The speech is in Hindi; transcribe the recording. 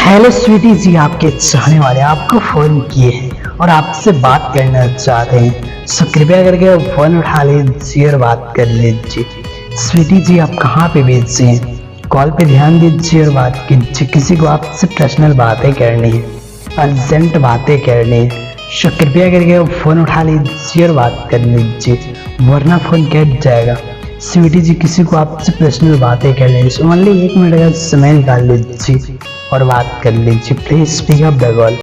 हेलो स्वीटी जी, आपके चाहने वाले आपको फ़ोन किए हैं और आपसे बात करना चाहते हैं, सो कृपया करके फ़ोन उठा लीजिए और बात कर लीजिए। स्वीटी जी, आप कहाँ पे बिजी हैं? कॉल पे ध्यान दीजिए और बात कीजिए। किसी को आपसे पर्सनल बातें करनी है, अर्जेंट बातें करनी है, सो कृपया करके फ़ोन उठा लीजिए और बात कर लीजिए, वरना फ़ोन कट जाएगा। स्वीटी जी, किसी को आपसे पर्सनल बातें करनी है, ओनली 1 मिनट का समय निकाल लीजिए और बात कर लीजिए। Please speak up the call.